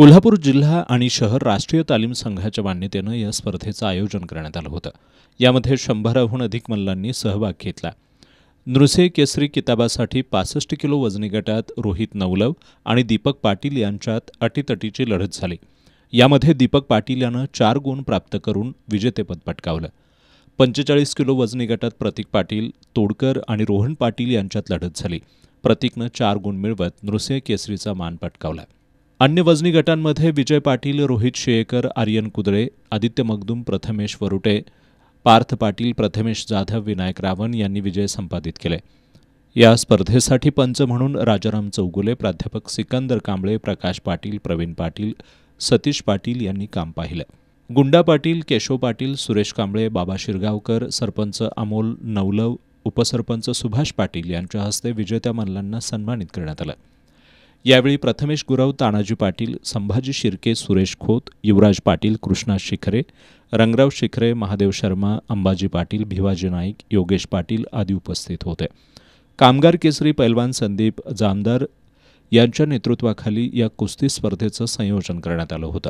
कोल्हापूर जिल्हा आणि शहर राष्ट्रीय तालीम संघाच्या मान्यतेनं या स्पर्धेचं आयोजन करण्यात आलं होतं. यामध्ये 100हून अधिक मल्लांनी सहभाग घेतला. नृसिंह केसरी किताबासाठी 65 किलो वजनी गटात रोहित नवलव आणि दीपक पाटील यांच्यात अटीतटीची लढत झाली. यामध्ये दीपक पाटील यानं 4 गुण प्राप्त करून विजेतेपद पटकावलं. 45 किलो वजनी गटात प्रतीक पाटील, तोडकर आणि रोहन पाटील यांच्यात लढत झाली. प्रतीकनं 4 गुण मिळवत नृसिंह केसरीचा मान पटकावला. अन्य वजनी गटांमध्ये विजय पाटील, रोहित शेयकर, आर्यन कुदळे, आदित्य मगदूम, प्रथमेश वरुटे, पार्थ पाटील, प्रथमेश जाधव, विनायक रावण यांनी विजय संपादित केले. या स्पर्धेसाठी पंच म्हणून राजाराम चौगुले, प्राध्यापक सिकंदर कांबळे, प्रकाश पाटील, प्रवीण पाटील, सतीश पाटील यांनी काम पाहिलं. गुंडा पाटील, केशव पाटील, सुरेश कांबळे, बाबा शिरगावकर, सरपंच अमोल नवलव, उपसरपंच सुभाष पाटील यांच्या हस्ते विजेत्या मल्लांना सन्मानित करण्यात आलं. यावेळी प्रथमेश गुरव, तानाजी पाटील, संभाजी शिर्के, सुरेश खोत, युवराज पाटील, कृष्णा शिखरे, रंगराव शिखरे, महादेव शर्मा, अंबाजी पाटील, भिवाजी नाईक, योगेश पाटील आदी उपस्थित होते. कामगार केसरी पैलवान संदीप जामदार यांच्या नेतृत्वाखाली या कुस्ती स्पर्धेचं संयोजन करण्यात आलं होतं.